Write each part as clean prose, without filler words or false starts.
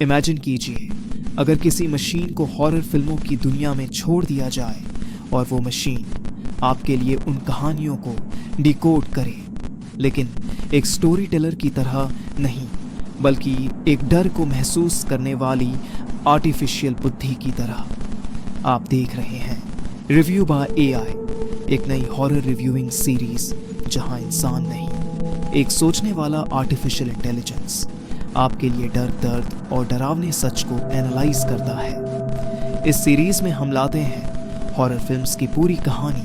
Imagine कीजिए, अगर किसी मशीन को हॉरर फिल्मों की दुनिया में छोड़ दिया जाए और वो मशीन आपके लिए उन कहानियों को डिकोड करे, लेकिन एक स्टोरी टेलर की तरह नहीं, बल्कि एक डर को महसूस करने वाली आर्टिफिशियल बुद्धि की तरह। आप देख रहे हैं रिव्यू बाय एआई, एक नई हॉरर रिव्यूइंग सीरीज जहां इंसान नहीं, एक सोचने वाला आर्टिफिशियल इंटेलिजेंस आपके लिए डर, दर्द और डरावने सच को एनालाइज करता है। इस सीरीज में हम लाते हैं हॉरर फिल्म्स की पूरी कहानी,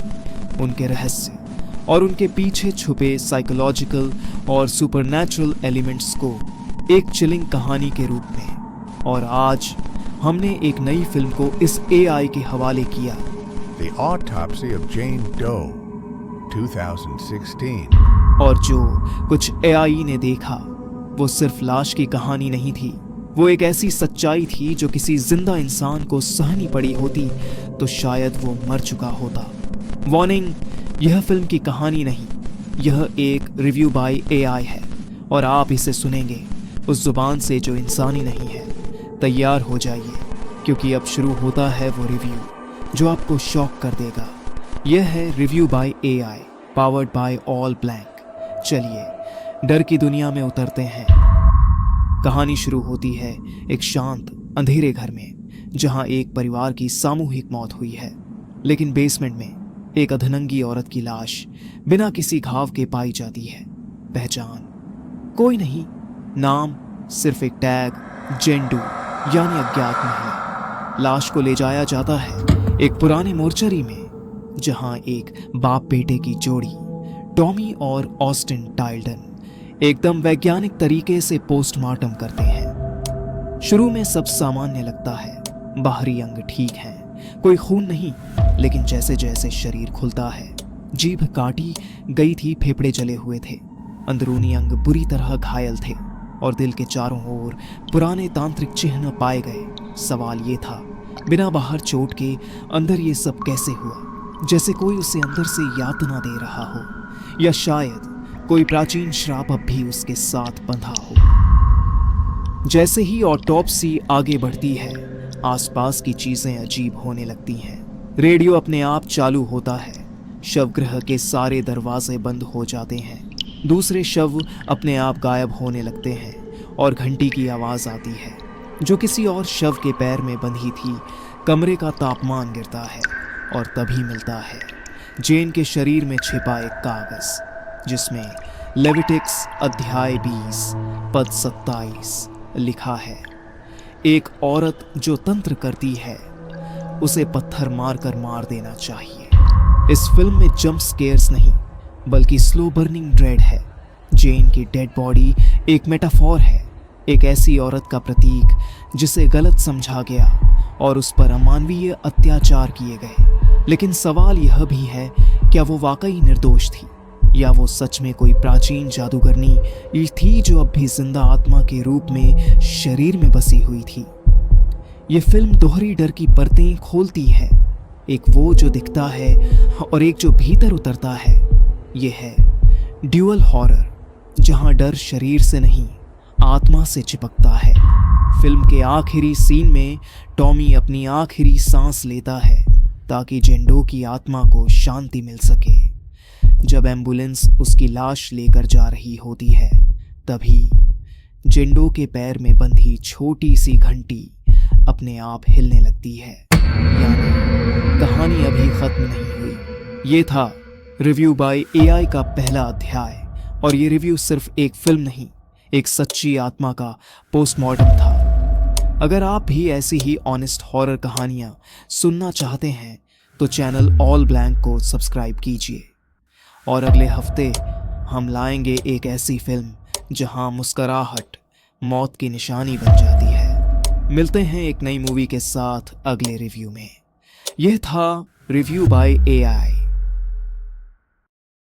उनके रहस्य और उनके पीछे छुपे साइकोलॉजिकल और सुपरनैचुरल एलिमेंट्स को एक चिलिंग कहानी के रूप में। और आज हमने एक नई फिल्म को इस एआई के हवाले किया, The Autopsy of Jane Doe, 2016। और जो कुछ एआई ने देखा वो सिर्फ लाश की कहानी नहीं थी, वो एक ऐसी सच्चाई थी जो किसी जिंदा इंसान को सहनी पड़ी होती तो शायद वो मर चुका होता। वार्निंग, यह फिल्म की कहानी नहीं, यह एक रिव्यू बाय एआई है और आप इसे सुनेंगे उस जुबान से जो इंसानी नहीं है। तैयार हो जाइए, क्योंकि अब शुरू होता है वो रिव्यू जो आपको शॉक कर देगा। यह है review bye AI, powered by all blank. चलिए डर की दुनिया में उतरते हैं। कहानी शुरू होती है एक शांत अंधेरे घर में, जहां एक परिवार की सामूहिक मौत हुई है, लेकिन बेसमेंट में एक अधनंगी औरत की लाश बिना किसी घाव के पाई जाती है। पहचान कोई नहीं, नाम सिर्फ एक टैग, जेन डो यानी अज्ञात महिला। लाश को ले जाया जाता है एक पुराने मोर्चरी में, जहां एक बाप बेटे की जोड़ी टॉमी और ऑस्टिन टाइल्डन एकदम वैज्ञानिक तरीके से पोस्टमार्टम करते हैं। शुरू में सब सामान्य लगता है, बाहरी अंग ठीक हैं, कोई खून नहीं, लेकिन जैसे जैसे शरीर खुलता है, जीभ काटी गई थी, फेफड़े जले हुए थे, अंदरूनी अंग बुरी तरह घायल थे और दिल के चारों ओर पुराने तांत्रिक चिन्ह पाए गए। सवाल ये था, बिना बाहर चोट के अंदर ये सब कैसे हुआ? जैसे कोई उसे अंदर से यातना दे रहा हो, या शायद कोई प्राचीन श्राप अब भी उसके साथ बंधा हो। जैसे ही ऑटोप्सी आगे बढ़ती है, आसपास की चीजें अजीब होने लगती हैं। रेडियो अपने आप चालू होता है, शवगृह के सारे दरवाजे बंद हो जाते हैं, दूसरे शव अपने आप गायब होने लगते हैं और घंटी की आवाज आती है जो किसी और शव के पैर में बंधी थी। कमरे का तापमान गिरता है और तभी मिलता है जेन के शरीर में छिपा एक कागज, जिसमें लेविटिक्स अध्याय 20 पद 27 लिखा है, एक औरत जो तंत्र करती है उसे पत्थर मारकर मार देना चाहिए। इस फिल्म में जंप स्केयर्स नहीं, बल्कि स्लो बर्निंग ड्रेड है। जेन की डेड बॉडी एक मेटाफोर है, एक ऐसी औरत का प्रतीक जिसे गलत समझा गया और उस पर अमानवीय अत्याचार किए गए। लेकिन सवाल यह भी है, क्या वो वाकई निर्दोष थी, या वो सच में कोई प्राचीन जादूगरनी थी जो अब भी जिंदा आत्मा के रूप में शरीर में बसी हुई थी? ये फिल्म दोहरी डर की परतें खोलती है, एक वो जो दिखता है और एक जो भीतर उतरता है। ये है ड्यूअल हॉरर, जहां डर शरीर से नहीं आत्मा से चिपकता है। फिल्म के आखिरी सीन में टॉमी अपनी आखिरी सांस लेता है ताकि जेन डो की आत्मा को शांति मिल सके। जब एम्बुलेंस उसकी लाश लेकर जा रही होती है, तभी जेन डो के पैर में बंधी छोटी सी घंटी अपने आप हिलने लगती है, यानी कहानी अभी खत्म नहीं हुई। ये था रिव्यू बाय एआई का पहला अध्याय, और ये रिव्यू सिर्फ एक फिल्म नहीं, एक सच्ची आत्मा का पोस्टमार्टम था। अगर आप भी ऐसी ही ऑनेस्ट हॉरर कहानियां सुनना चाहते हैं तो चैनल ऑल ब्लैंक को सब्सक्राइब कीजिए। और अगले हफ्ते हम लाएंगे एक ऐसी फिल्म जहां मुस्कुराहट मौत की निशानी बन जाती है। मिलते हैं एक नई मूवी के साथ अगले रिव्यू में। यह था रिव्यू बाय एआई।